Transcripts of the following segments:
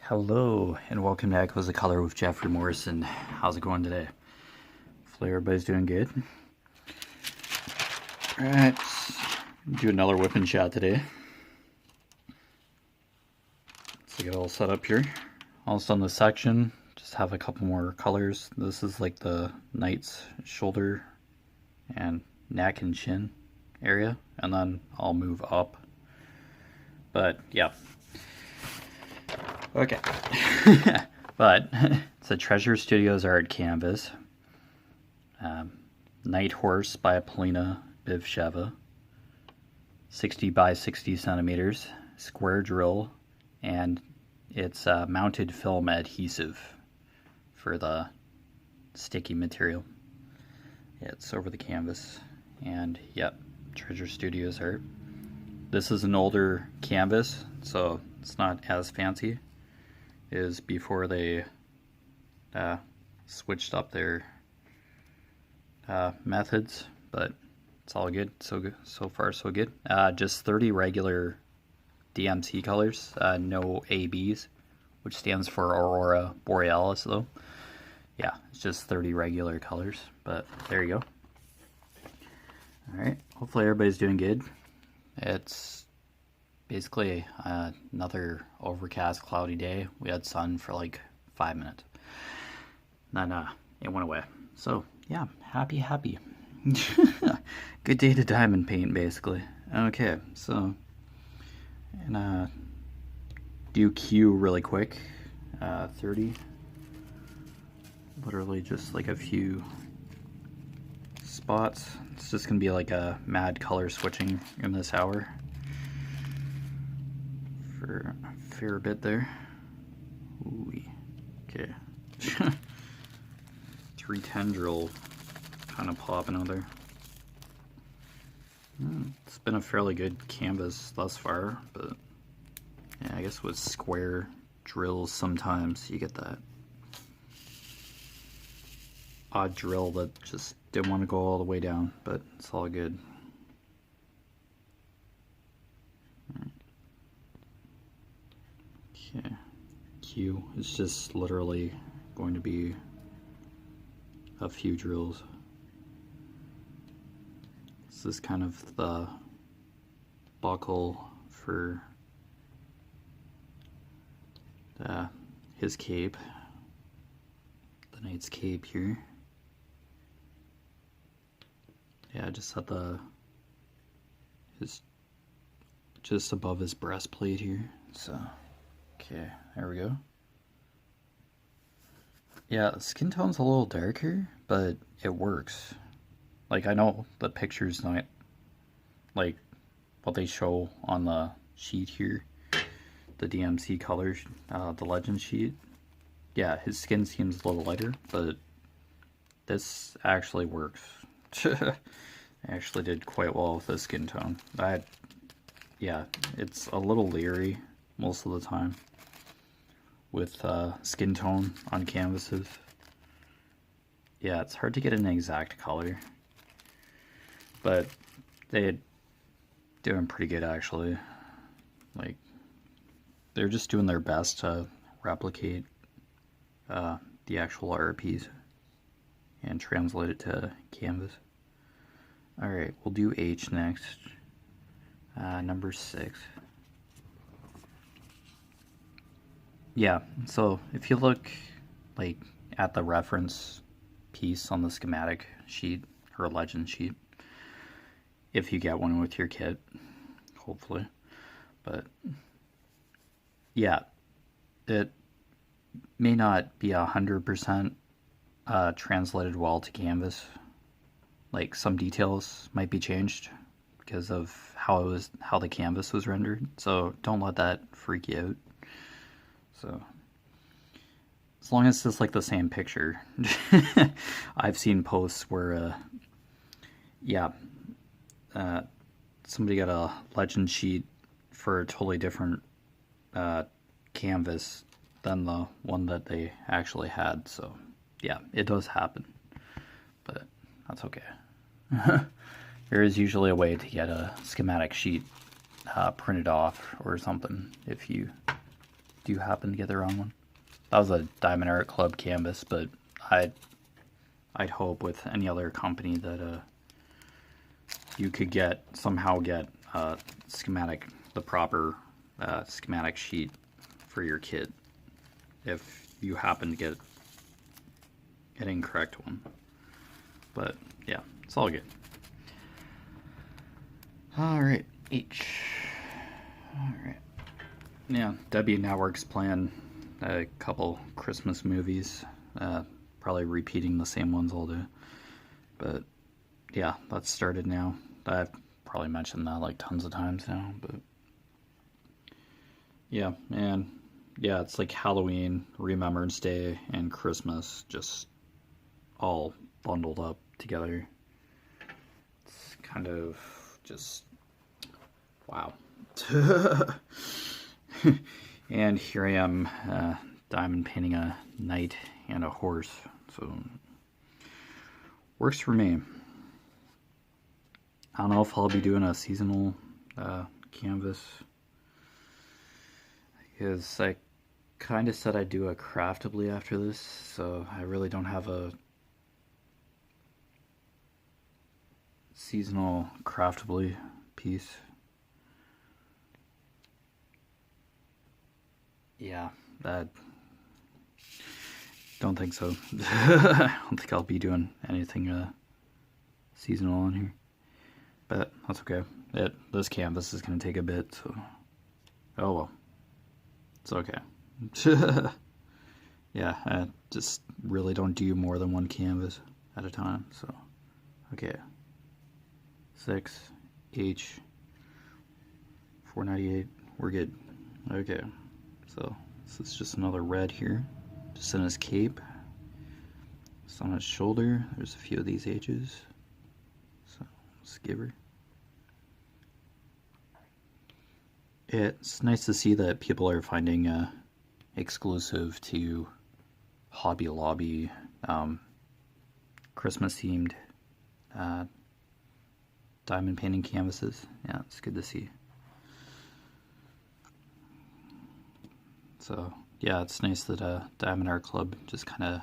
Hello, and welcome to Echoes of Color with Jefferey Morrison. How's it going today? Hopefully everybody's doing good. Alright, do another whip and shot today. Let's get all set up here. Almost done this section. Just have a couple more colors. This is like the knight's shoulder and neck and chin area, and then I'll move up. But yeah. Okay. But it's a Treasure Studios art canvas. Night Horse by Polina Bivsheva. 60 by 60 centimeters. Square drill. And it's mounted film adhesive for the sticky material. Yeah, it's over the canvas. And yep, Treasure Studios art. This is an older canvas, so it's not as fancy. Is before they switched up their methods, but it's all good. So far so good. Just 30 regular DMC colors, no ABs, which stands for Aurora Borealis though. Yeah, it's just 30 regular colors, but there you go. Alright, hopefully everybody's doing good. It's basically another overcast, cloudy day. We had sun for like 5 minutes. Then it went away. So yeah, happy. Good day to diamond paint, basically. Okay, so and do Q really quick. 30. Literally just like a few spots. It's just gonna be like a mad color switching in this hour for a fair bit there. Ooh, okay. 310 drill kind of popping out there. It's been a fairly good canvas thus far, but yeah, I guess with square drills sometimes you get that odd drill that just didn't want to go all the way down, but it's all good. Okay, Q is just literally going to be a few drills. This is kind of the buckle for his cape, the knight's cape here. Yeah, just at just above his breastplate here. So, okay, there we go. Yeah, the skin tone's a little darker, but it works. Like, I know the picture's not like what they show on the sheet here, the DMC colors, the legend sheet. Yeah, his skin seems a little lighter, but this actually works. I actually did quite well with the skin tone. Yeah, it's a little leery most of the time with skin tone on canvases. Yeah, it's hard to get an exact color, but they're doing pretty good actually. Like, they're just doing their best to replicate the actual art piece and translate it to canvas. Alright, we'll do H next. Number 6. Yeah, so if you look like at the reference piece on the schematic sheet or legend sheet, if you get one with your kit, hopefully. But yeah, it may not be 100% translated well to canvas. Like, some details might be changed because of how the canvas was rendered. So don't let that freak you out. So as long as it's like the same picture. I've seen posts where somebody got a legend sheet for a totally different canvas than the one that they actually had. So yeah, it does happen, but that's okay. There is usually a way to get a schematic sheet printed off or something if you Do you happen to get the wrong one? That was a Diamond Art Club canvas, but I'd hope with any other company that you could somehow get the proper schematic sheet for your kit if you happen to get an incorrect one. But yeah, it's all good. Alright, H. Alright. Yeah, W Network's playing a couple Christmas movies. Probably repeating the same ones all day. But yeah, that's started now. I've probably mentioned that like tons of times now, but yeah, and yeah, it's like Halloween, Remembrance Day, and Christmas just all bundled up together. It's kind of just wow. And here I am, diamond painting a knight and a horse, so works for me. I don't know if I'll be doing a seasonal canvas, because I kind of said I'd do a craftably after this, so I really don't have a seasonal craftably piece. Yeah, that don't think so. I don't think I'll be doing anything seasonal on here, but that's okay. This canvas is gonna take a bit, so oh well, it's okay. Yeah, I just really don't do more than one canvas at a time, so okay. 6 H 498, we're good. Okay, so this is just another red here, just in his cape. It's on his shoulder. There's a few of these H's, so let's give her. It's nice to see that people are finding exclusive to Hobby Lobby Christmas themed diamond painting canvases. Yeah, it's good to see. So yeah, it's nice that Diamond Art Club just kind of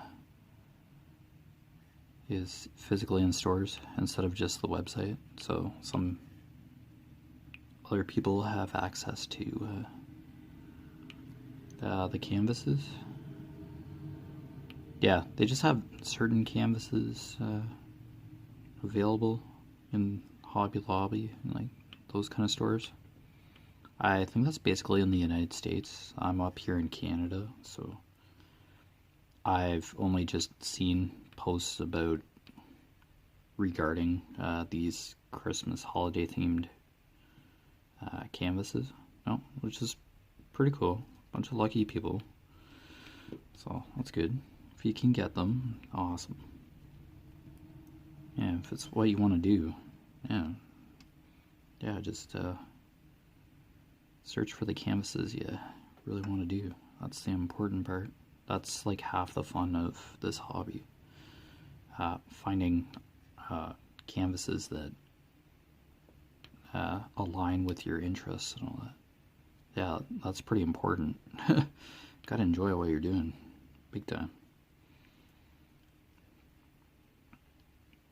is physically in stores instead of just the website, so some other people have access to the canvases. Yeah, they just have certain canvases available in Hobby Lobby and like those kind of stores. I think that's basically in the United States. I'm up here in Canada, so I've only just seen posts about regarding these Christmas holiday themed canvases. No, which is pretty cool. Bunch of lucky people. So that's good. If you can get them, awesome. Yeah, if it's what you want to do, yeah, just search for the canvases you really want to do. That's the important part. That's like half the fun of this hobby. Finding canvases that align with your interests and all that. Yeah, that's pretty important. Gotta enjoy what you're doing, big time.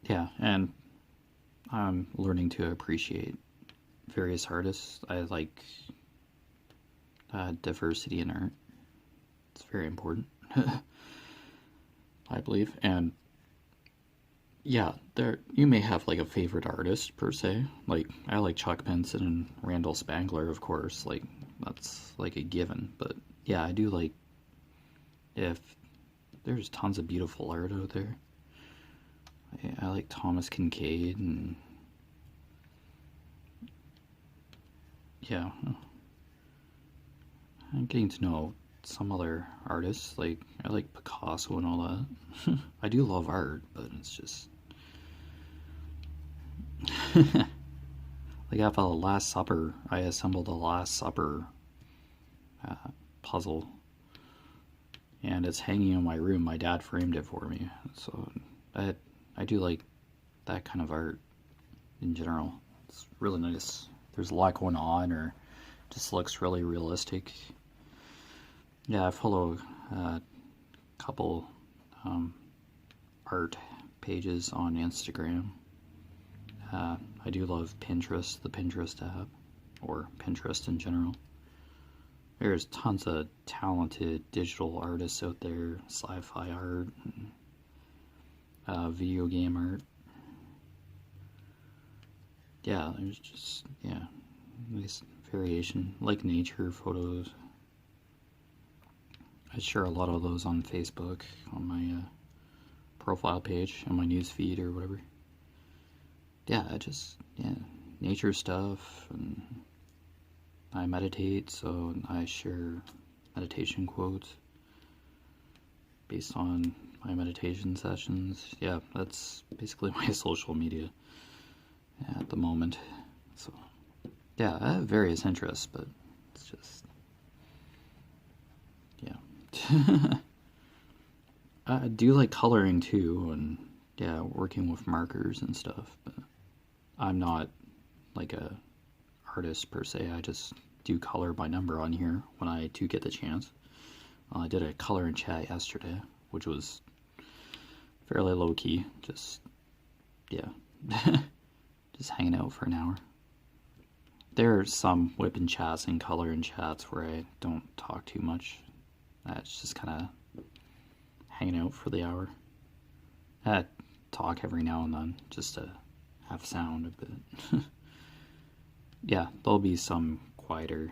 Yeah, and I'm learning to appreciate various artists. I like diversity in art. It's very important, I believe. And yeah, you may have like a favorite artist per se. Like I like Chuck Benson and Randall Spangler, of course. Like that's like a given. But yeah, I do like, if there's tons of beautiful art out there. I like Thomas Kincaid and yeah, I'm getting to know some other artists. Like I like Picasso and all that. I do love art, but it's just like after the Last Supper, I assembled a Last Supper puzzle, and it's hanging in my room. My dad framed it for me, so I do like that kind of art in general. It's really nice. There's a lot going on, or just looks really realistic. Yeah, I follow a couple art pages on Instagram. I do love Pinterest, the Pinterest app, or Pinterest in general. There's tons of talented digital artists out there, sci-fi art, video game art. Yeah, there's just, yeah, nice variation, like nature photos. I share a lot of those on Facebook, on my profile page, on my news feed or whatever. Yeah, yeah, nature stuff, and I meditate, so I share meditation quotes based on my meditation sessions. Yeah, that's basically my social media at the moment. So, yeah, I have various interests, but it's just, yeah. I do like coloring too, and yeah, working with markers and stuff, but I'm not like a artist per se. I just do color by number on here when I do get the chance. I did a color and chat yesterday, which was fairly low key. Just, yeah, just hanging out for an hour. There are some WIP and chats and color and chats where I don't talk too much. It's just kind of hanging out for the hour. I talk every now and then just to have sound a bit. Yeah, there'll be some quieter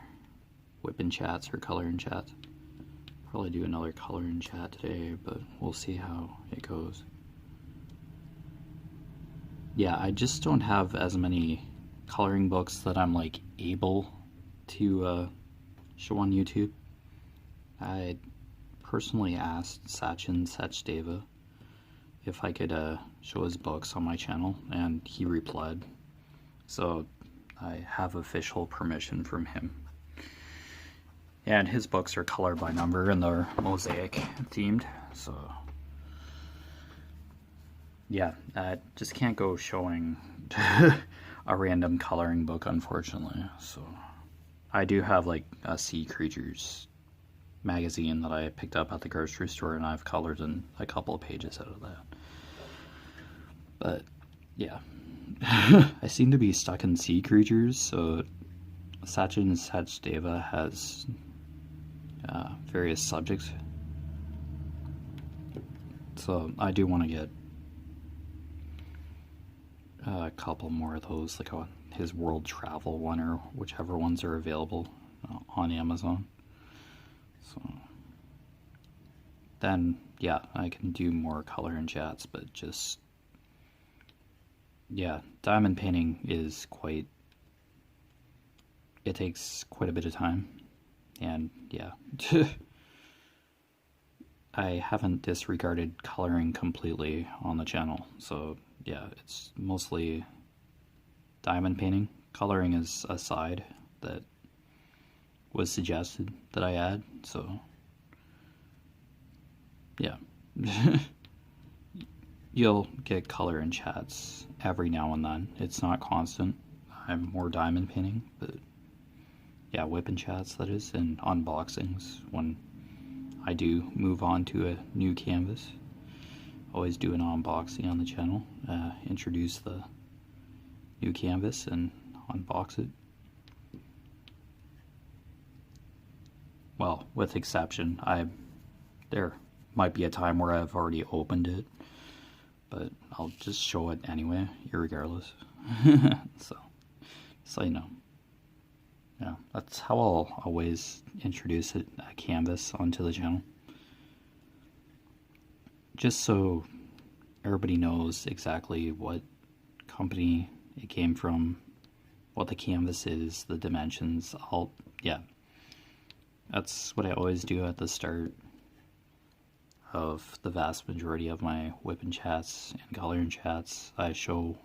WIP and chats or color and chats. Probably do another color and chat today, but we'll see how it goes. Yeah, I just don't have as many coloring books that I'm like able to show on YouTube. I personally asked Sachin Sachdeva if I could show his books on my channel, and he replied. So I have official permission from him. And his books are color by number and they're mosaic themed, so yeah, I just can't go showing a random coloring book, unfortunately. So I do have like a Sea Creatures magazine that I picked up at the grocery store, and I've colored in a couple of pages out of that. But yeah, I seem to be stuck in Sea Creatures, so Sachin Sachdeva has various subjects. So I do want to get a couple more of those, like his world travel one or whichever ones are available on Amazon. So then, yeah, I can do more color and chats, but just, yeah, diamond painting is it takes quite a bit of time, and yeah. I haven't disregarded coloring completely on the channel, so yeah, it's mostly diamond painting. Coloring is a side that was suggested that I add, so yeah. You'll get color in chats every now and then. It's not constant. I'm more diamond painting, but yeah, WIP and chats, that is, and unboxings when I do move on to a new canvas. Always do an unboxing on the channel, introduce the new canvas and unbox it. Well, with exception, there might be a time where I've already opened it, but I'll just show it anyway, irregardless. So you know. Yeah, that's how I'll always introduce a canvas onto the channel. Just so everybody knows exactly what company it came from, what the canvas is, the dimensions. Yeah, that's what I always do at the start of the vast majority of my WIP and chats and color and chats. I show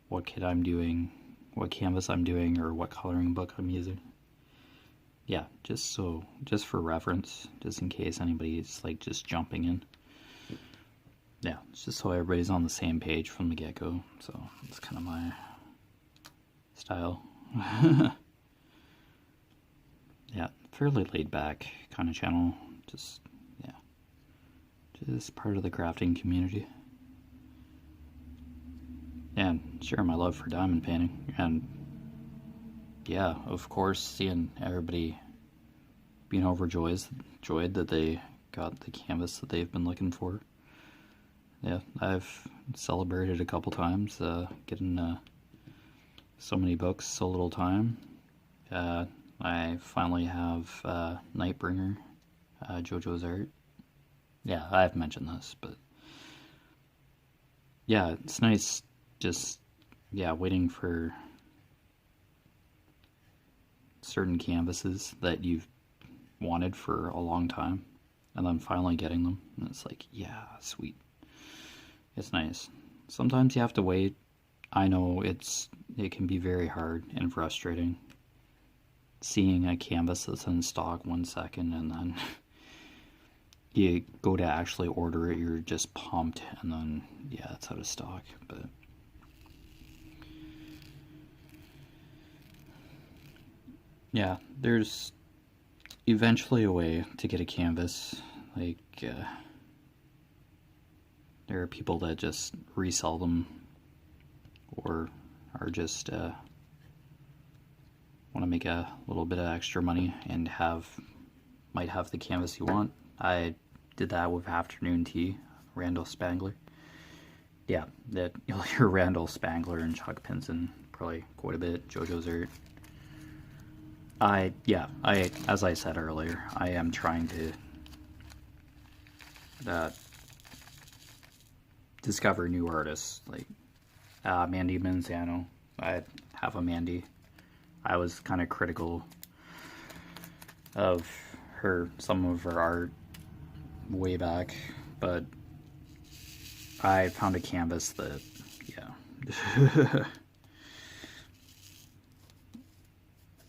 what kit I'm doing, what canvas I'm doing, or what coloring book I'm using. Yeah, just for reference, just in case anybody's like just jumping in. Yeah, it's just so everybody's on the same page from the get-go, so it's kind of my style. Yeah, fairly laid back kind of channel. Just, yeah, just part of the crafting community. And share my love for diamond painting. And yeah, of course, seeing everybody being overjoyed that they got the canvas that they've been looking for. Yeah, I've celebrated a couple times, getting so many books, so little time. I finally have Nightbringer, JoJo's art. Yeah, I've mentioned this, but yeah, it's nice just, yeah, waiting for certain canvases that you've wanted for a long time and then finally getting them. And it's like, yeah, sweet. It's nice. Sometimes you have to wait. I know it can be very hard and frustrating seeing a canvas that's in stock 1 second and then you go to actually order it, you're just pumped, and then yeah, it's out of stock. But yeah, there's eventually a way to get a canvas. Like there are people that just resell them or are just want to make a little bit of extra money and might have the canvas you want. I did that with Afternoon Tea, Randall Spangler. Yeah, that you'll hear Randall Spangler and Chuck Pinson probably quite a bit. JoJo's art. As I said earlier, I am trying to discover new artists like Mandy Manzano. I have a Mandy. I was kind of critical of some of her art way back, but I found a canvas that, yeah.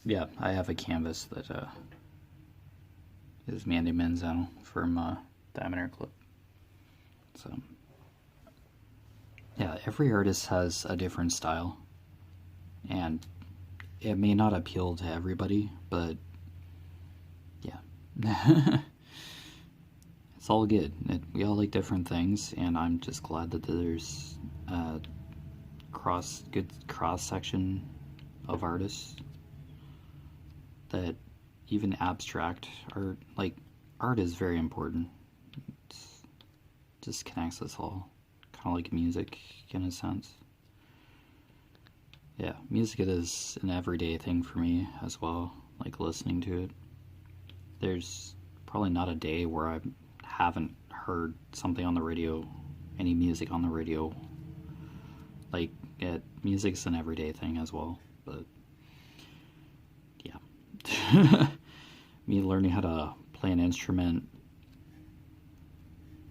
Yeah, I have a canvas that is Mandy Manzano from Diamond Air Clip. So, yeah, every artist has a different style, and it may not appeal to everybody, but yeah. It's all good. We all like different things, and I'm just glad that there's a good cross-section of artists that even abstract art, like, art is very important. It just connects us all, kind of like music in a sense. Yeah, music is an everyday thing for me as well, like listening to it. There's probably not a day where I haven't heard something on the radio, any music on the radio. Like, music's an everyday thing as well, but yeah. Me learning how to play an instrument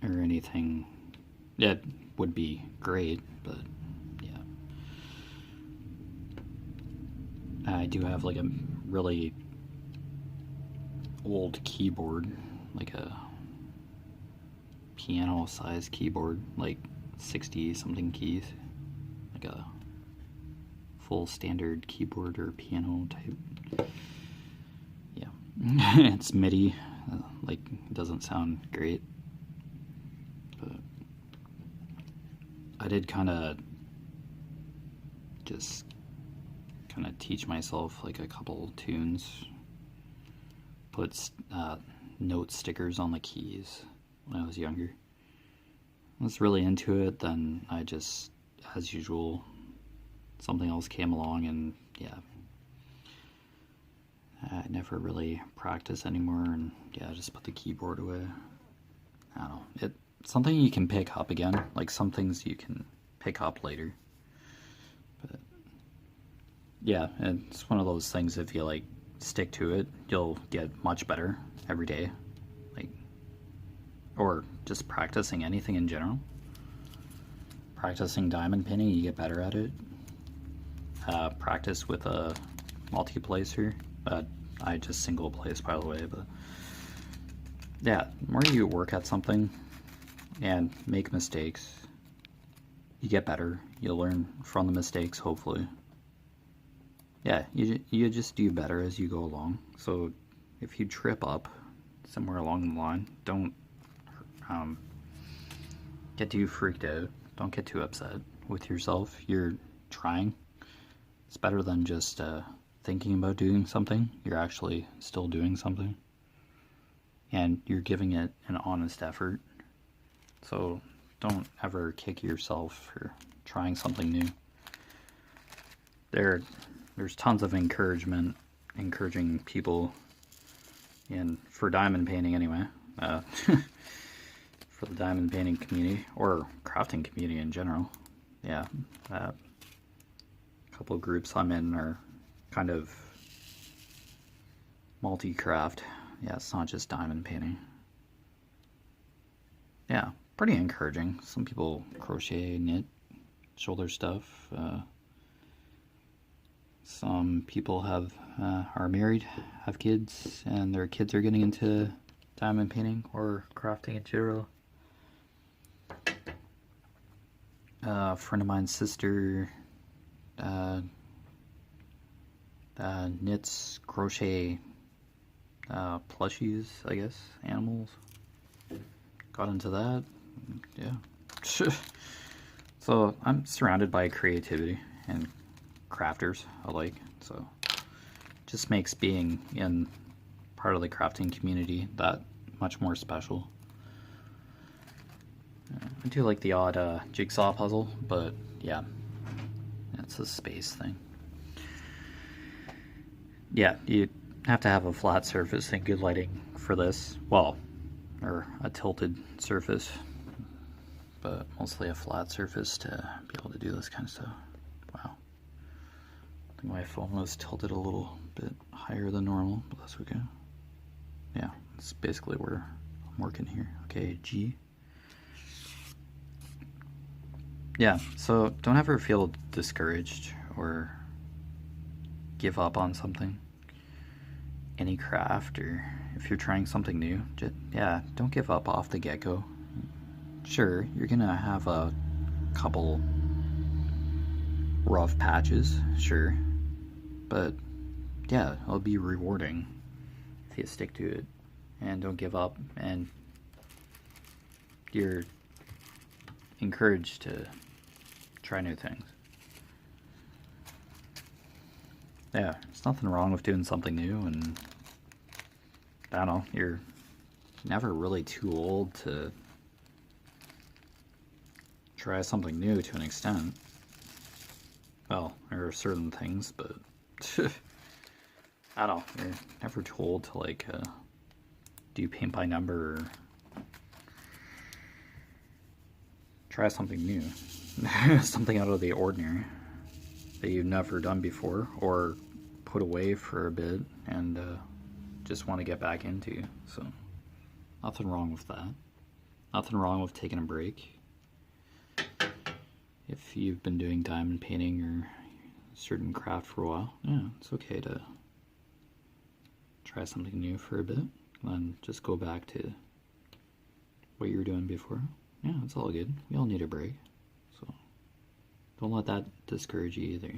or anything, that would be great, but yeah. I do have like a really old keyboard, like a piano size keyboard, like 60 something keys, like a full standard keyboard or piano type. Yeah. It's MIDI, like, it doesn't sound great, but I did kind of teach myself like a couple tunes, put note stickers on the keys when I was younger. I was really into it, then I just, as usual, something else came along, and yeah, I never really practiced anymore, and yeah, I just put the keyboard away. I don't know, it's something you can pick up again, like some things you can pick up later, but yeah, it's one of those things, if you like stick to it, you'll get much better every day, like, or just practicing anything in general. Practicing diamond painting, you get better at it. Practice with a multi-placer. I just single place, by the way, but yeah, the more you work at something and make mistakes, you get better. You'll learn from the mistakes, hopefully. Yeah, you just do better as you go along. So if you trip up somewhere along the line, don't get too freaked out. Don't get too upset with yourself. You're trying. It's better than just thinking about doing something. You're actually still doing something. And you're giving it an honest effort. So don't ever kick yourself for trying something new. There's tons of encouragement, encouraging people, and for diamond painting anyway, for the diamond painting community, or crafting community in general. Yeah, a couple of groups I'm in are kind of multi-craft. Yeah, it's not just diamond painting. Yeah, pretty encouraging. Some people crochet, knit, shoulder stuff. Some people are married, have kids, and their kids are getting into diamond painting or crafting in general. A friend of mine's sister knits, crochet plushies, I guess, animals. Got into that, yeah. So I'm surrounded by creativity and crafters alike, so just makes being in part of the crafting community that much more special. I do like the odd jigsaw puzzle, but yeah, it's a space thing. Yeah, you have to have a flat surface and good lighting for this. Well, or a tilted surface, but mostly a flat surface to be able to do this kind of stuff. Wow. I think my phone was tilted a little bit higher than normal, but that's okay. Yeah, that's basically where I'm working here. Okay, G. Yeah, so don't ever feel discouraged or give up on something. Any craft, or if you're trying something new, yeah, don't give up off the get-go. Sure, you're gonna have a couple rough patches, sure, but yeah, it'll be rewarding if you stick to it and don't give up, and you're encouraged to try new things. Yeah, there's nothing wrong with doing something new, and I don't know, you're never really too old to try something new to an extent. Well, there are certain things, but I don't know, you're never too old to like do paint by number or try something new. Something out of the ordinary that you've never done before or put away for a bit and just want to get back into. So nothing wrong with that. Nothing wrong with taking a break. If you've been doing diamond painting or a certain craft for a while, yeah, it's okay to try something new for a bit and then just go back to what you were doing before. Yeah, it's all good. We all need a break. So don't let that discourage you either.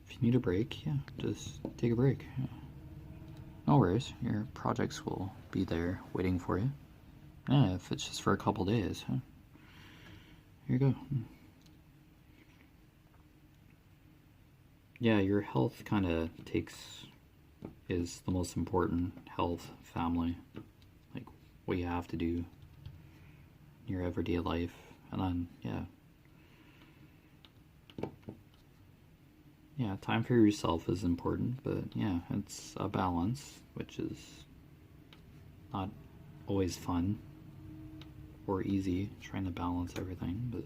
If you need a break, yeah, just take a break. Yeah. No worries, your projects will be there waiting for you. Yeah, if it's just for a couple days, huh? Here you go. Yeah, your health kind of is the most important. Health, family, like what you have to do in your everyday life, and then yeah, time for yourself is important, but yeah, it's a balance, which is not always fun or easy, trying to balance everything, but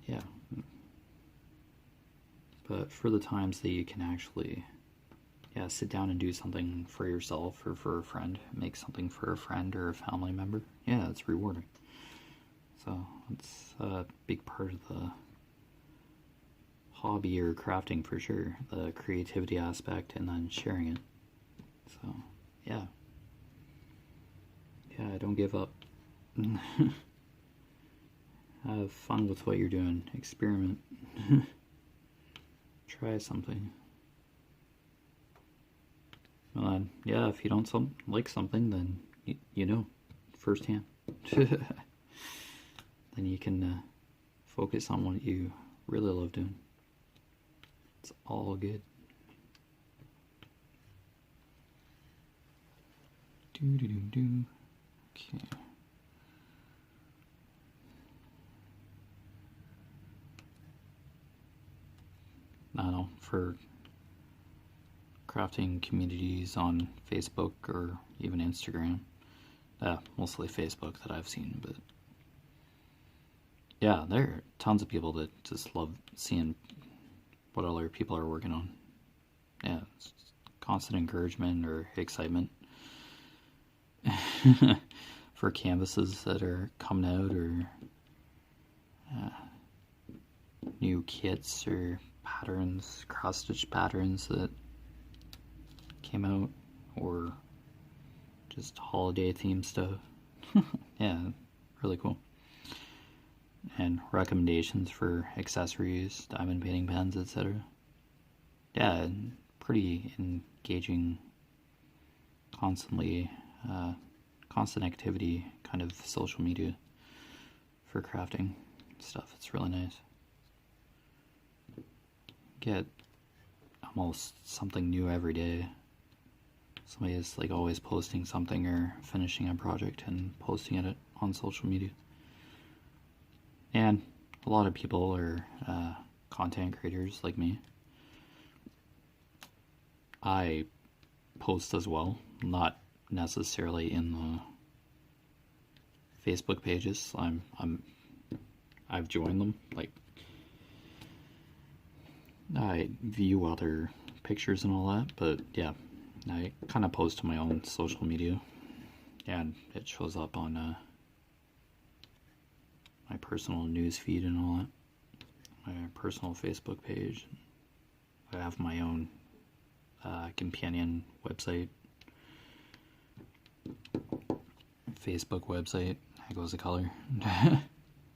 yeah. But for the times that you can actually sit down and do something for yourself or for a friend, make something for a friend or a family member, yeah, it's rewarding. So it's a big part of the hobby or crafting for sure, the creativity aspect and then sharing it. So yeah, don't give up. Have fun with what you're doing. Experiment. Try something. yeah, if you don't like something, then you know firsthand. Then you can focus on what you really love doing. It's all good. Okay. I don't know, for crafting communities on Facebook or even Instagram. Mostly Facebook that I've seen, but yeah, there are tons of people that just love seeing what other people are working on. Yeah, it's constant encouragement or excitement for canvases that are coming out, or new kits or patterns, cross-stitch patterns that came out, or just holiday themed stuff. Yeah, really cool. And recommendations for accessories, diamond painting pens, etc. Yeah, pretty engaging, constant activity kind of social media for crafting stuff. It's really nice. Get almost something new every day. Somebody is like always posting something or finishing a project and posting it on social media. And a lot of people are content creators like me. I post as well, not necessarily in the Facebook pages. I've joined them. Like, I view other pictures and all that, but yeah, I kind of post to my own social media, and it shows up on my personal news feed and all that. My personal Facebook page. I have my own companion website, Facebook website. That goes the color.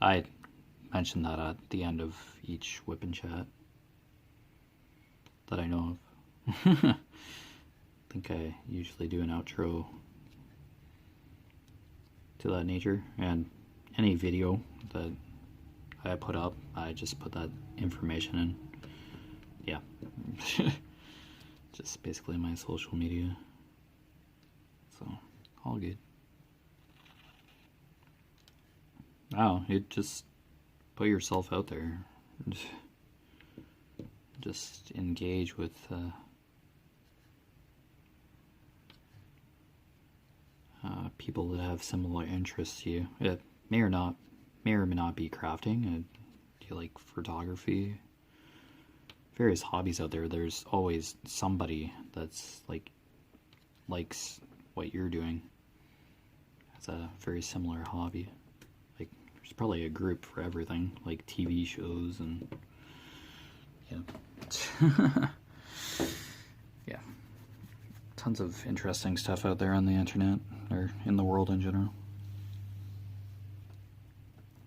I mention that at the end of each WIP and chat that I know of. I think I usually do an outro to that nature, and any video that I put up, I just put that information in. Yeah. Just basically my social media. So, all good. Wow, you just put yourself out there. Just engage with people that have similar interests to you. It may or may not be crafting. Do you like photography? Various hobbies out there. There's always somebody that's likes what you're doing. It's a very similar hobby. Like, there's probably a group for everything, like TV shows and yeah. Yeah. Tons of interesting stuff out there on the internet, or in the world in general.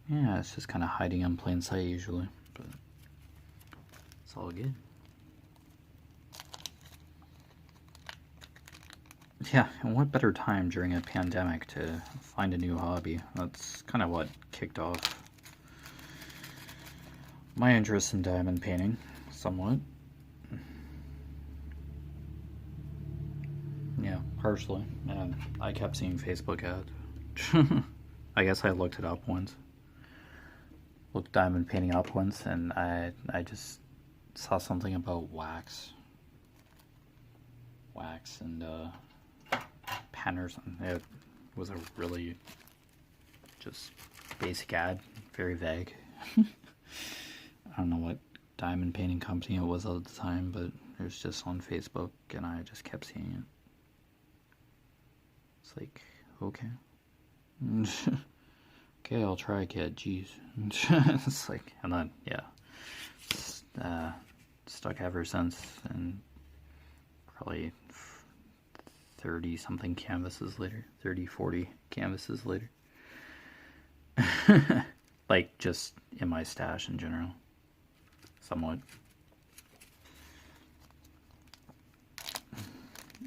Yeah, it's just kind of hiding in plain sight usually, but it's all good. Yeah, and what better time during a pandemic to find a new hobby? That's kind of what kicked off my interest in diamond painting, somewhat. Yeah, partially. And I kept seeing Facebook ads. I guess I looked it up once. Looked diamond painting up once, and I just saw something about wax and pen or something. It was a really just basic ad, very vague. I don't know what diamond painting company it was at the time, but it was just on Facebook, and I just kept seeing it. It's like, okay. Okay, I'll try, kid. Jeez. It's like, and then, yeah. Stuck ever since, and probably 30 something canvases later, 30, 40 canvases later. Like, just in my stash in general, somewhat.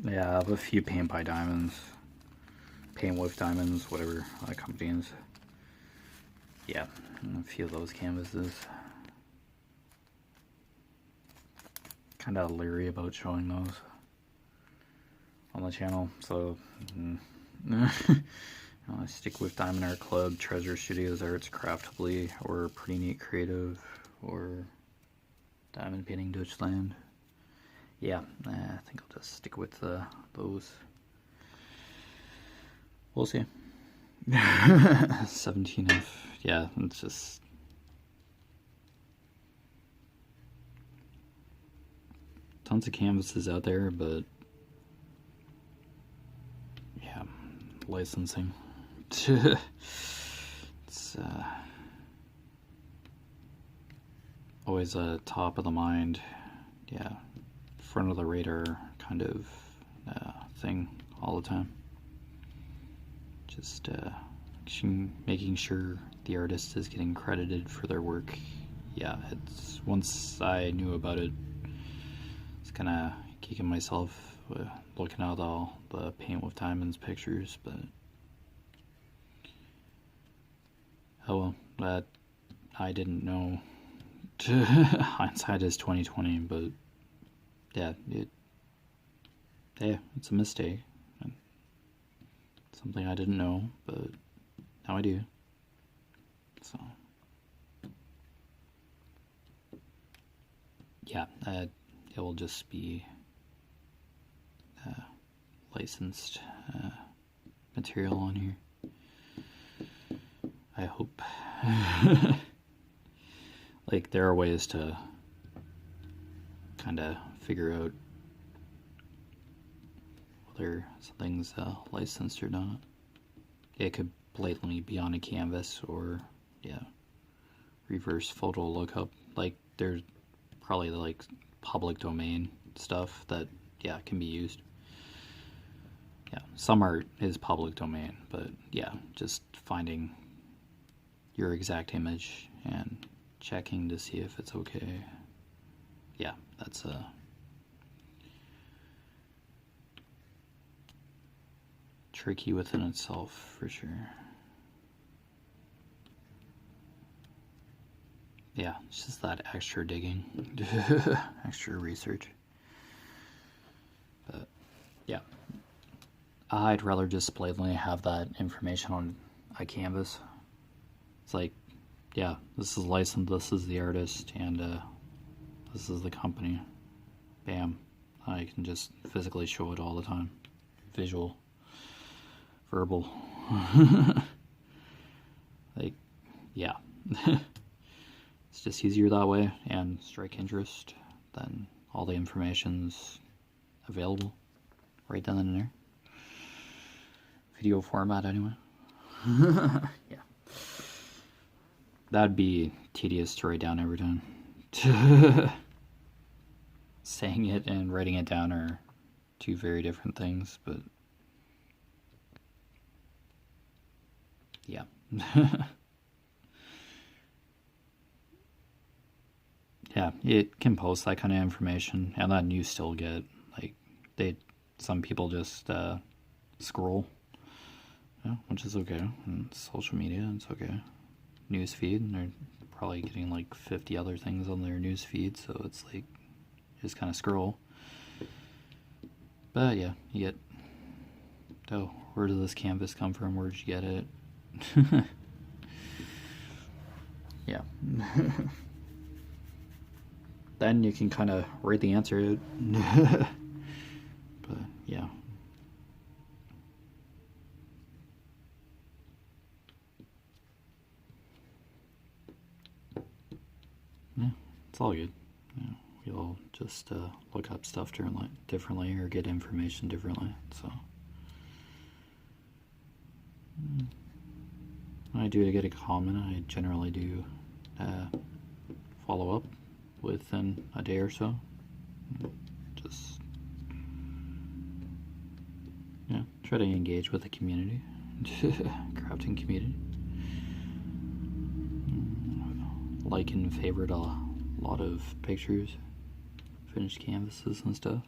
Yeah, I have a few paint by diamonds, paint with diamonds, whatever company is. Yeah, a few of those canvases. Kind of leery about showing those on the channel, so I stick with Diamond Art Club, Treasure Studios Arts, Craftably, or Pretty Neat Creative, or Diamond Painting Deutschland. Yeah, I think I'll just stick with those. We'll see. 17F. Yeah, it's just tons of canvases out there, but yeah, licensing. It's always a top of the mind, yeah, front of the radar kind of thing all the time. Just making sure the artist is getting credited for their work. Yeah, it's once I knew about it, it's kind of kicking myself looking at all the paint with diamonds pictures, but oh well, that I didn't know. Hindsight is 2020, but yeah, it's a mistake. Something I didn't know, but now I do. So yeah, it will just be licensed material on here, I hope. Like, there are ways to kind of figure out whether something's licensed or not. It could blatantly be on a canvas, or yeah, reverse photo lookup. Like, there's probably like public domain stuff that yeah can be used. Yeah, some art is public domain, but yeah, just finding your exact image and checking to see if it's okay. Yeah, that's a tricky within itself, for sure. Yeah, it's just that extra digging, extra research. But yeah, I'd rather just blatantly have that information on a canvas. It's like, yeah, this is licensed, this is the artist, and this is the company. Bam. I can just physically show it all the time. Visual. Verbal. Like, yeah. It's just easier that way, and strike interest, then all the information's available right then and there. Video format, anyway. Yeah. That'd be tedious to write down every time. Saying it and writing it down are two very different things, but yeah. Yeah, it can post that kind of information, and then you still get, like, some people just scroll, yeah, which is okay. And social media, it's okay. News feed, and they're probably getting like 50 other things on their news feed, so it's like just kind of scroll. But yeah, you get, oh, where did this canvas come from? Where did you get it? Yeah. Then you can kind of write the answer. But yeah. Yeah, it's all good. Yeah, we all just look up stuff differently or get information differently. So when I do get a comment, I generally do follow up within a day or so. Just yeah, try to engage with the community, crafting community. Like and favorite a lot of pictures, finished canvases and stuff.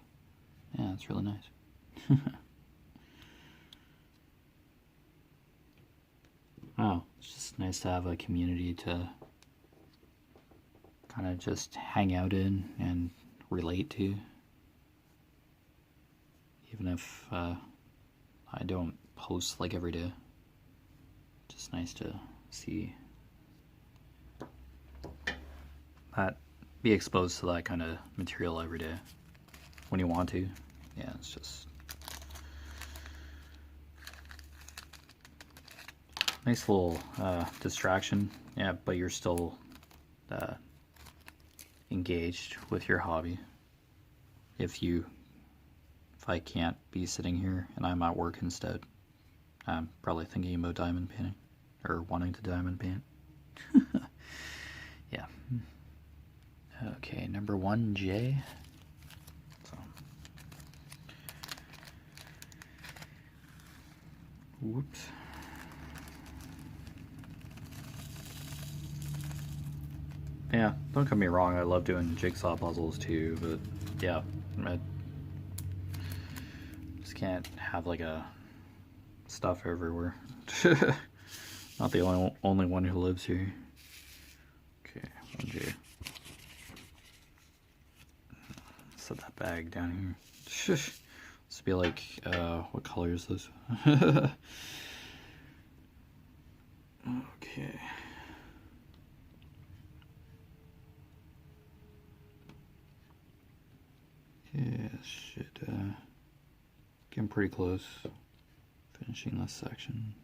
Yeah, it's really nice. Oh, it's just nice to have a community to kind of just hang out in and relate to. Even if I don't post like every day. Just nice to see that, be exposed to that kind of material every day when you want to. Yeah, it's just nice little distraction. Yeah, but you're still engaged with your hobby. If I can't be sitting here and I'm at work instead, I'm probably thinking about diamond painting or wanting to diamond paint. Yeah. Okay, number 1J. So. Whoops. Yeah, don't get me wrong, I love doing jigsaw puzzles too, but yeah, I just can't have like a stuff everywhere. Not the only one who lives here. Okay, 1J. Set that bag down here. Let's be like, what color is this? Okay. Yeah, should getting pretty close. Finishing this section.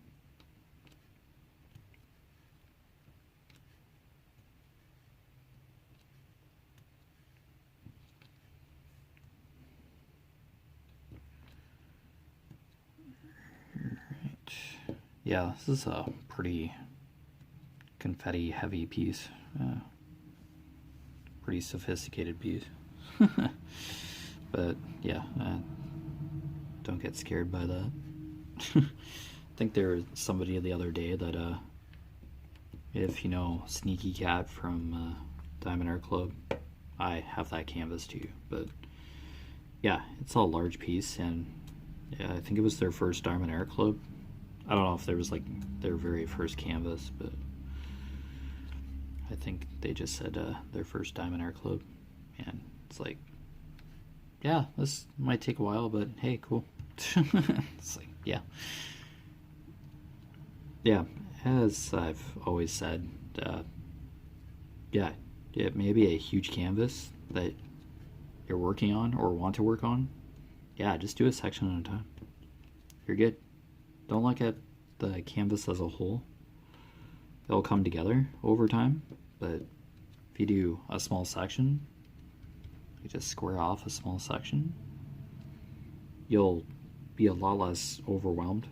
Right. Yeah, this is a pretty confetti heavy piece. Pretty sophisticated piece. But yeah, don't get scared by that. I think there was somebody the other day that if you know Sneaky Cat from Diamond Art Club, I have that canvas too. But yeah, it's a large piece, and yeah, I think it was their first Diamond Art Club. I don't know if there was like their very first canvas, but I think they just said their first Diamond Art Club, and it's like, yeah, this might take a while, but hey, cool. It's like, yeah. Yeah, as I've always said, yeah, it may be a huge canvas that you're working on or want to work on. Yeah, just do a section at a time. You're good. Don't look at the canvas as a whole. It'll come together over time, but if you do a small section, you just square off a small section, you'll be a lot less overwhelmed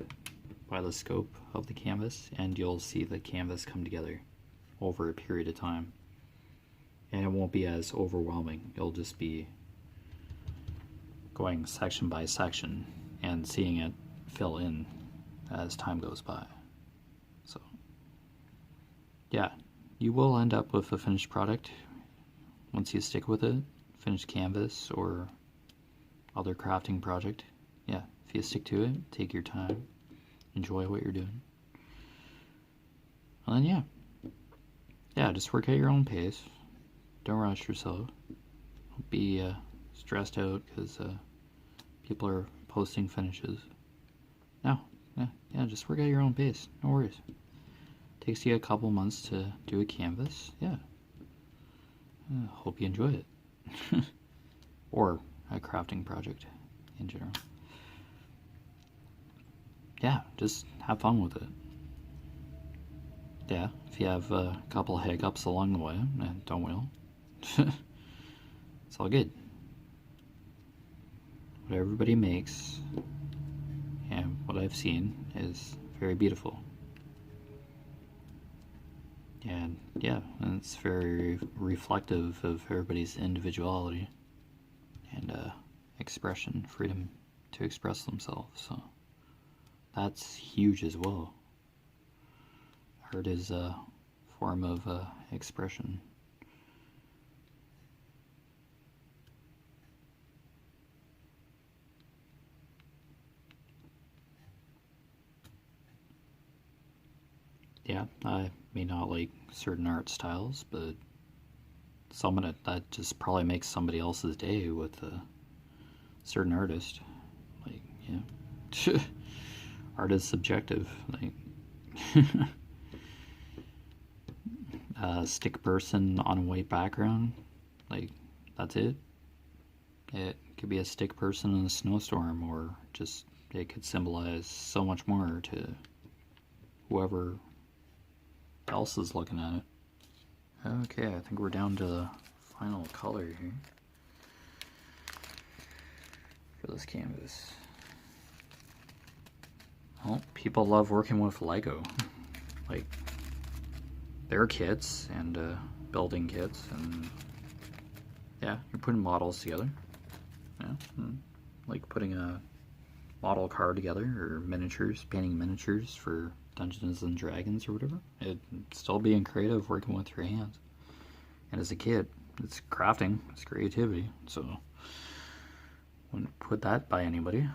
by the scope of the canvas, and you'll see the canvas come together over a period of time, and it won't be as overwhelming. You'll just be going section by section and seeing it fill in as time goes by. So yeah, you will end up with a finished product once you stick with it, finished canvas or other crafting project. Yeah, if you stick to it, take your time, enjoy what you're doing, and then yeah, just work at your own pace. Don't rush yourself. Don't be stressed out because people are posting finishes. No, yeah, just work at your own pace. No worries. Takes you a couple months to do a canvas. Yeah. Hope you enjoy it. Or a crafting project in general. Yeah, just have fun with it. Yeah, if you have a couple hiccups along the way, don't we all? It's all good. What everybody makes and what I've seen is very beautiful. And yeah, and it's very reflective of everybody's individuality and expression, freedom to express themselves. So that's huge as well. Art is a form of expression. yeah, I may not like certain art styles, but some of it that just probably makes somebody else's day with a certain artist. Like, yeah, art is subjective. Like, a stick person on a white background, like that's it. It could be a stick person in a snowstorm, or just it could symbolize so much more to whoever else is looking at it. Okay, I think we're down to the final color here for this canvas. Well, people love working with Lego. Like, their kits and building kits, and yeah, you're putting models together. Yeah, like putting a model car together, or miniatures, painting miniatures for Dungeons and Dragons or whatever. It's still being creative, working with your hands. And as a kid, it's crafting, it's creativity. So wouldn't put that by anybody.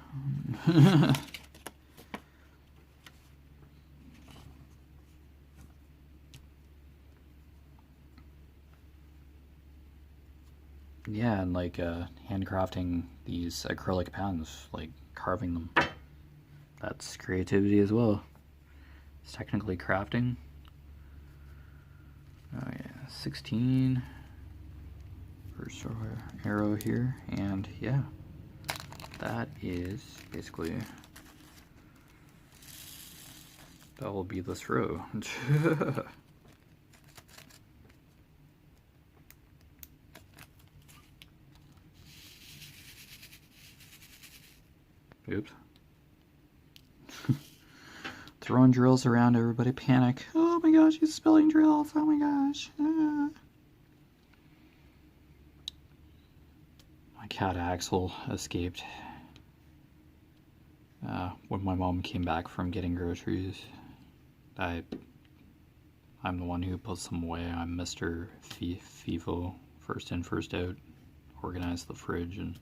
Yeah, and like handcrafting these acrylic pens, like carving them. That's creativity as well. It's technically crafting. Oh yeah, 16. First arrow here, and yeah, that is basically, that will be this row. Oops. Throwing drills around, everybody panic. Oh my gosh, he's spilling drills. Oh my gosh. Ah. My cat Axel escaped when my mom came back from getting groceries. I'm the one who puts them away. I'm Mr. FIFO, first in, first out. Organize the fridge, and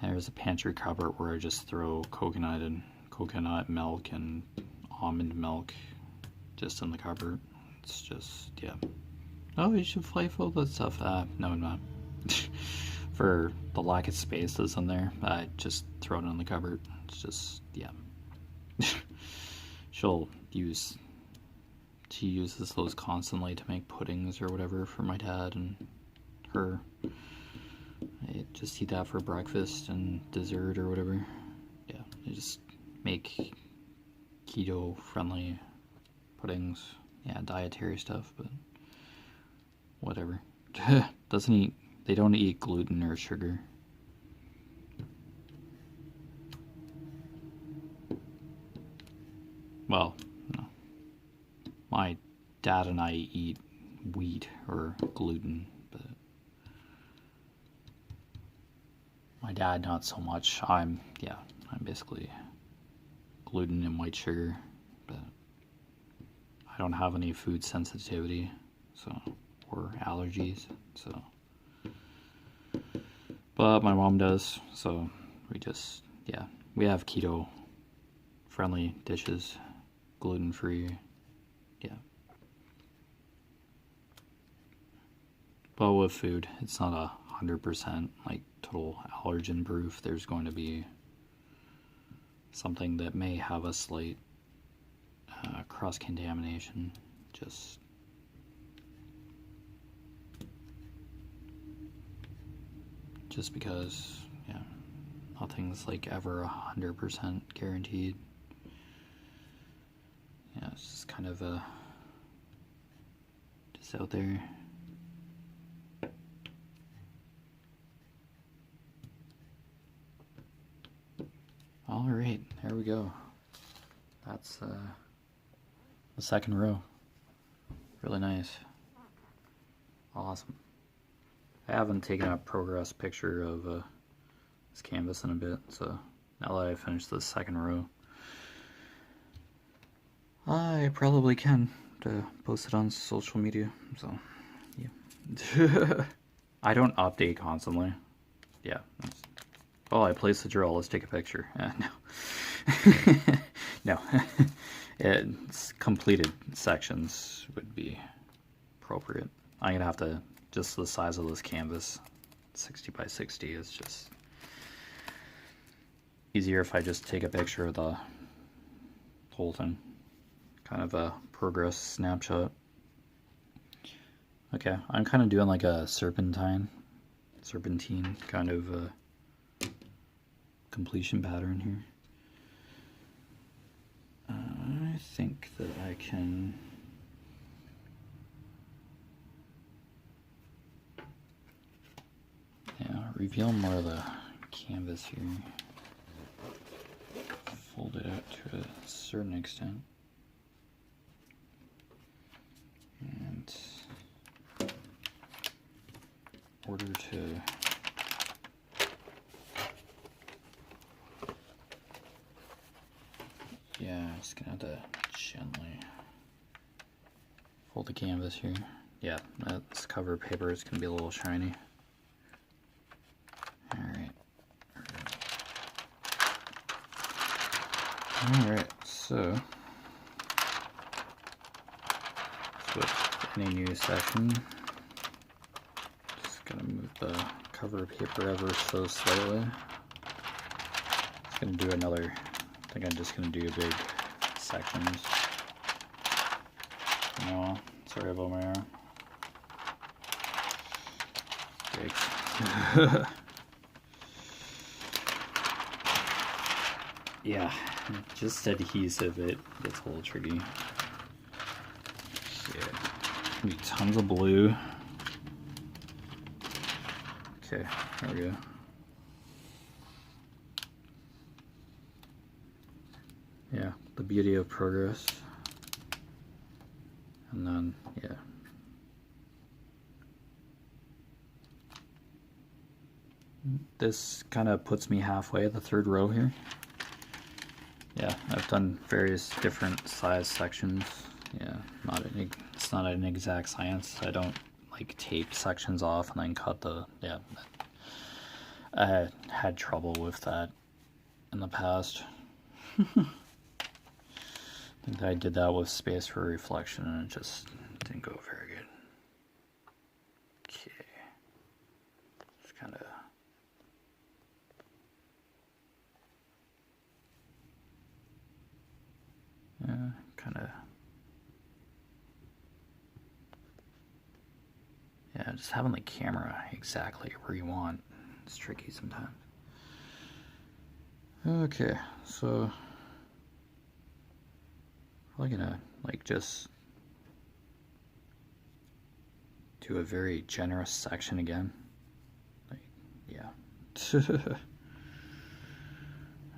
there's a pantry cupboard where I just throw coconut milk and almond milk just in the cupboard. It's just, yeah. Oh, you should FIFO that stuff. No, I'm not. For the lack of space that's in there, I just throw it in the cupboard. It's just, yeah. She uses those constantly to make puddings or whatever for my dad and her. I just eat that for breakfast and dessert or whatever. Yeah, I just make keto friendly puddings. Yeah, dietary stuff, but whatever. They don't eat gluten or sugar. Well, no. My dad and I eat wheat or gluten, but my dad not so much. I'm basically gluten and white sugar, but I don't have any food sensitivity, or allergies, so. But my mom does, so we have keto friendly dishes, gluten free, yeah. But with food, it's not 100% like total allergen proof. There's going to be something that may have a slight cross contamination, just because, yeah, nothing's like ever 100% guaranteed. Yeah, it's just kind of just out there. All right, there we go. That's the second row. Really nice. Awesome. I haven't taken a progress picture of this canvas in a bit, so now that I finished the second row, I probably can to post it on social media, so yeah. I don't update constantly. Yeah. Oh, I placed the drill, let's take a picture. No. No. It's completed sections would be appropriate. I'm gonna have to, just the size of this canvas, 60 by 60 is just easier if I just take a picture of the whole thing. Kind of a progress snapshot. Okay, I'm kind of doing like a serpentine kind of completion pattern here. I think that I can reveal more of the canvas here. Fold it out to a certain extent. And in order to I'm just gonna have to gently fold the canvas here. Yeah, this cover paper is gonna be a little shiny. Alright, so with any new section, just gonna move the cover paper ever so slightly. Just gonna do another, I think I'm just gonna do big sections. No, sorry about my arm. Yikes. Yeah, just adhesive, it gets a little tricky. Yeah, gonna be tons of blue. Okay, there we go. Yeah, the beauty of progress. And then, yeah. This kind of puts me halfway, the third row here. Yeah, I've done various different size sections. Yeah, it's not an exact science. I don't like tape sections off and then cut the, yeah. I had trouble with that in the past. I think I did that with space for reflection and it just didn't go very good. Okay. Just kind of just having the camera exactly where you want, it's tricky sometimes. Okay, so probably gonna like just do a very generous section again. Like, yeah.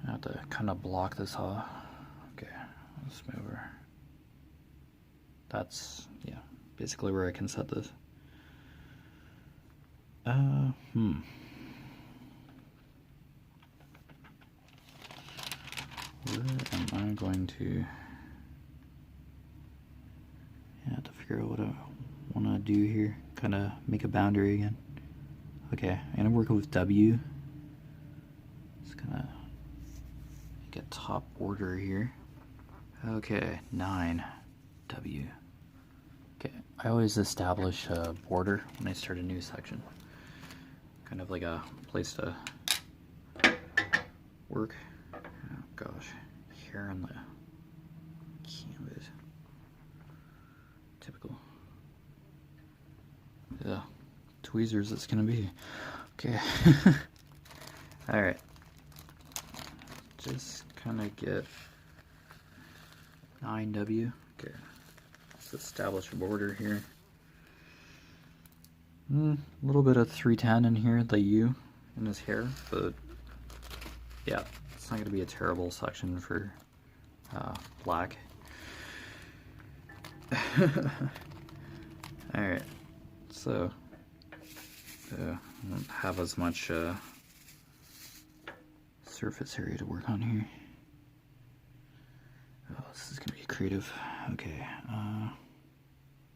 I have to kind of block this off. Okay, let's move over. That's, yeah, basically where I can set this. Where am I going to? I have to figure out what I want to do here. Kind of make a boundary again. Okay, I'm gonna work with W. Just gonna make a top border here. Okay, 9 W. Okay, I always establish a border when I start a new section. Kind of like a place to work. Oh gosh, hair on the canvas. Typical. Yeah, tweezers it's gonna be. Okay. Alright. Just kind of get 9W. Okay. Let's establish a border here. A little bit of 310 in here, the U in his hair, but yeah, it's not going to be a terrible section for black. Alright, so I don't have as much surface area to work on here. Oh, this is going to be creative. Okay,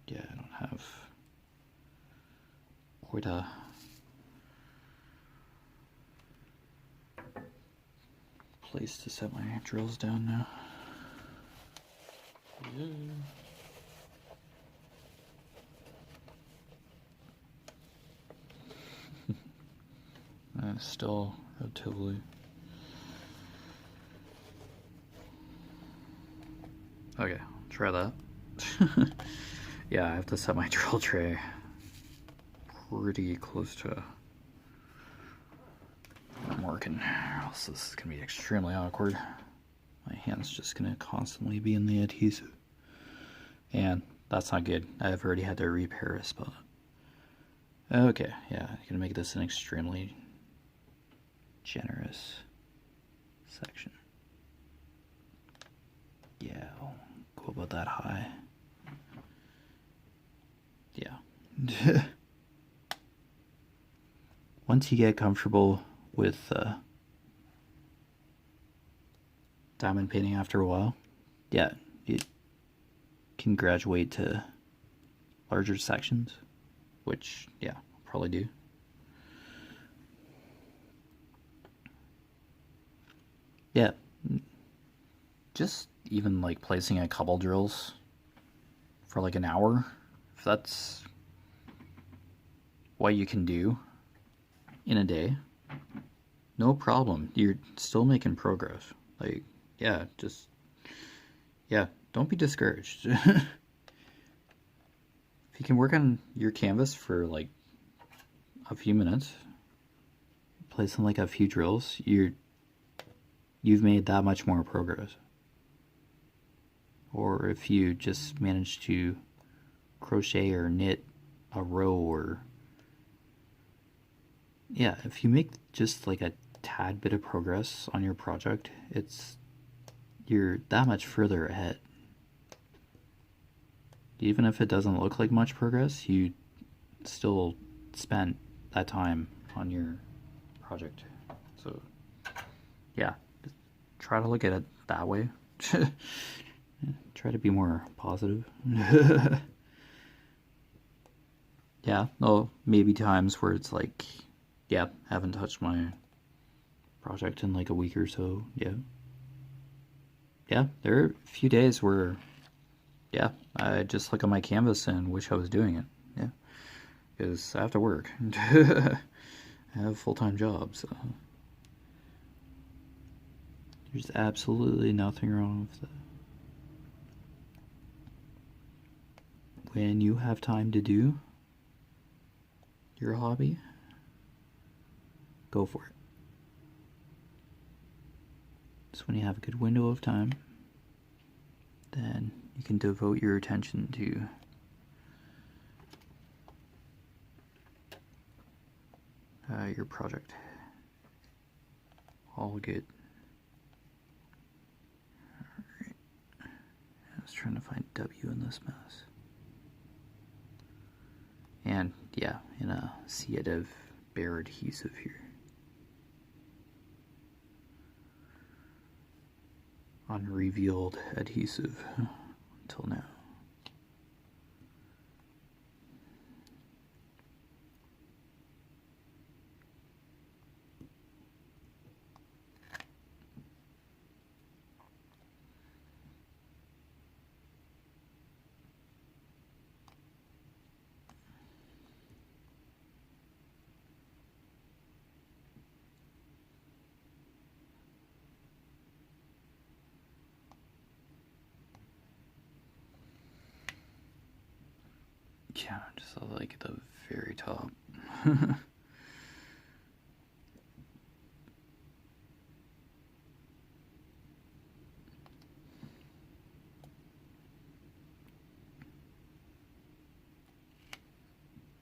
yeah, I don't have quite a place to set my drills down now. Still relatively. Okay, try that. Yeah, I have to set my drill tray pretty close to I'm working, or else this is gonna be extremely awkward. My hand's just gonna constantly be in the adhesive. And that's not good. I've already had to repair a spot. Okay, yeah, I'm gonna make this an extremely generous section. Yeah, I'll go about that high. Yeah. Once you get comfortable with diamond painting after a while, yeah, you can graduate to larger sections, which, yeah, I'll probably do. Yeah, just even like placing a couple drills for like an hour, if that's what you can do in a day, no problem. You're still making progress. Like, yeah, just, yeah, don't be discouraged. If you can work on your canvas for like a few minutes, placing like a few drills, you've made that much more progress. Or if you just manage to crochet or knit a row, or yeah, if you make just like a tad bit of progress on your project, you're that much further ahead. Even if it doesn't look like much progress, you still spent that time on your project. So yeah, just try to look at it that way. Try to be more positive. Yeah, no, maybe times where it's like, yeah, haven't touched my project in like a week or so. Yeah. Yeah, there are a few days where, yeah, I just look at my canvas and wish I was doing it. Yeah. Because I have to work. I have a full-time job, so there's absolutely nothing wrong with that. When you have time to do your hobby, go for it. So when you have a good window of time, then you can devote your attention to your project. All good. Alright. I was trying to find W in this mess. And yeah, in a sea of bare adhesive here. Unrevealed adhesive until now. Yeah, just like at the very top.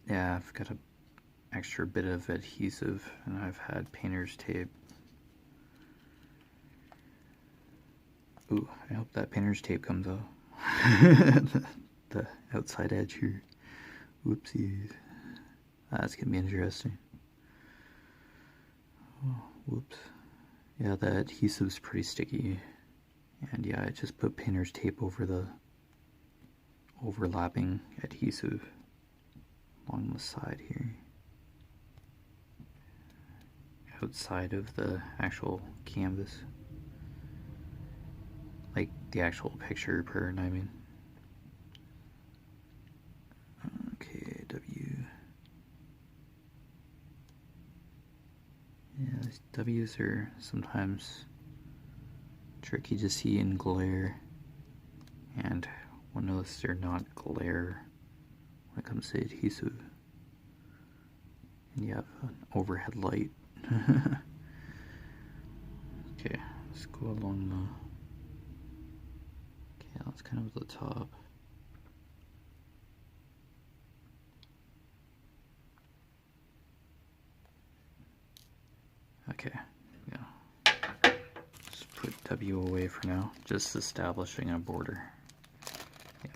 Yeah, I've got an extra bit of adhesive, and I've had painter's tape. Ooh, I hope that painter's tape comes off. the outside edge here. Whoopsies. That's gonna be interesting. Oh, whoops. Yeah, the adhesive's pretty sticky. And yeah, I just put painter's tape over the overlapping adhesive along the side here. Outside of the actual canvas. Like the actual picture print, I mean. W's are sometimes tricky to see in glare, and we'll notice they're not glare when it comes to adhesive. And you have an overhead light. Okay, let's go along the... Okay, that's kind of the top. Okay, yeah. Just put W away for now, just establishing a border. Yeah.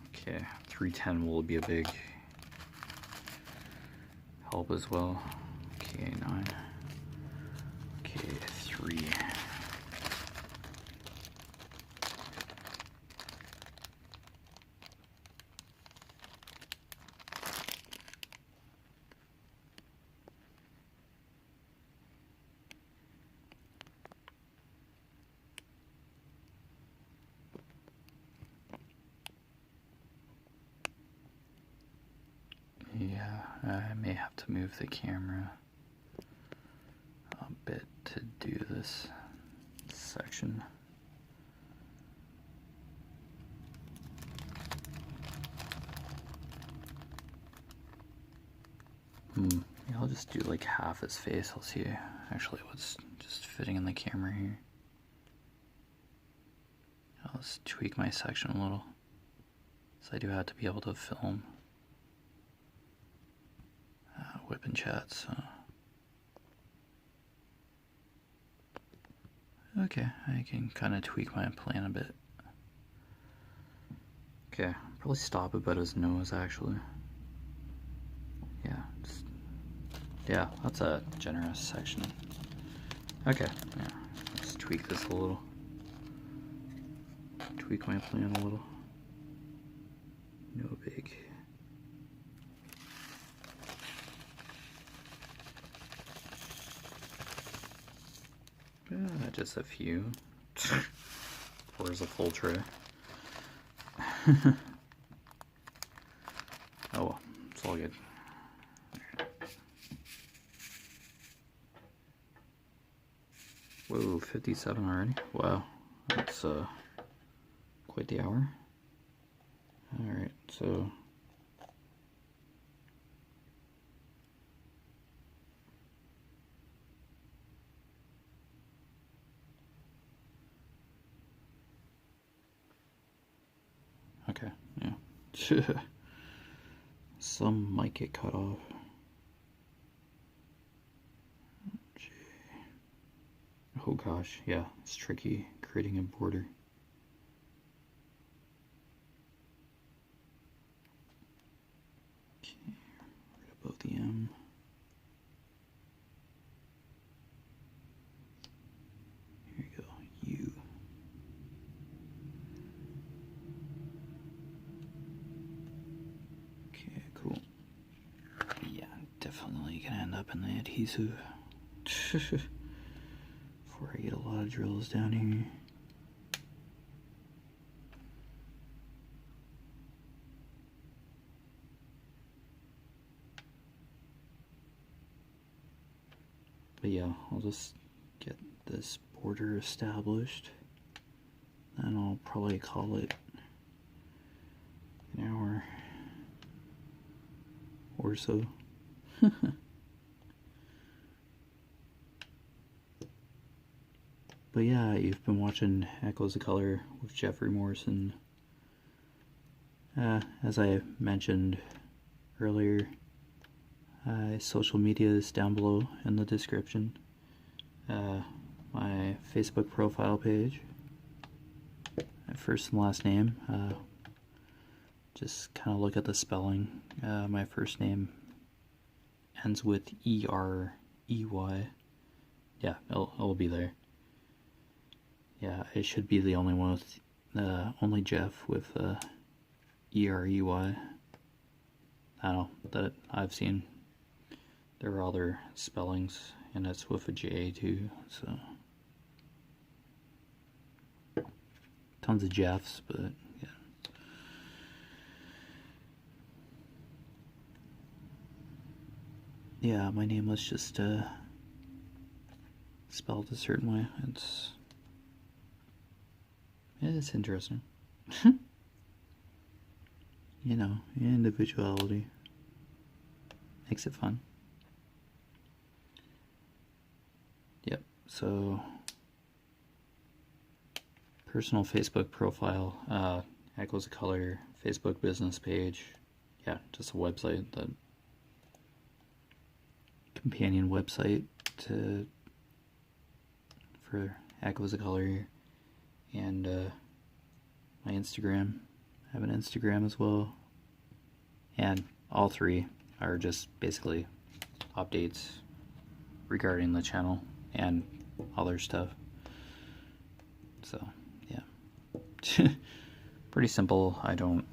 Okay, 310 will be a big help as well. Okay, 9. Okay, 3. Yeah, I may have to move the camera a bit to do this section. Yeah, I'll just do like half his face. I'll see actually what's just fitting in the camera here. I'll just tweak my section a little, so I do have to be able to film WIP and chat, so. Okay, I can kind of tweak my plan a bit. Okay, probably stop about his nose actually. Yeah, that's a generous section. Okay, yeah, let's tweak this a little. Tweak my plan a little. No big. Just a few. Where's a full tray? Oh well, it's all good. Whoa, 57 already? Wow, that's quite the hour. Alright, so okay, yeah. Some might get cut off. Oh gosh, yeah, it's tricky creating a border. Okay, right above the M. Here you go, U. Okay, cool. Yeah, definitely gonna end up in the adhesive. Before I get a lot of drills down here. But yeah, I'll just get this border established. Then I'll probably call it an hour or so. But yeah, you've been watching Echoes of Color with Jefferey Morrison. As I mentioned earlier, social media is down below in the description. My Facebook profile page, my first and last name. Just kind of look at the spelling. My first name ends with E-R-E-Y. Yeah, it'll be there. Yeah, it should be the only one with, only Jeff with E-R-E-Y. I don't know, that I've seen. There are other spellings, and it's with a J too, so. Tons of Jeffs, but yeah. yeah, my name was just spelled a certain way. It's interesting. You know, individuality makes it fun. Yep, so personal Facebook profile, Echoes of Color, Facebook business page. Yeah, just a website, the companion website for Echoes of Color, and my Instagram. I have an Instagram as well, and all three are just basically updates regarding the channel and other stuff. So yeah, pretty simple. I don't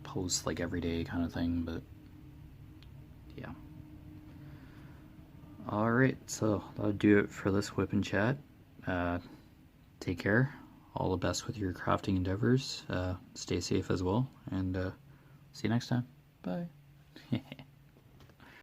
post like every day kind of thing, but yeah. Alright, so that'll do it for this WIP and chat. Take care. All the best with your crafting endeavors. Stay safe as well, and see you next time. Bye.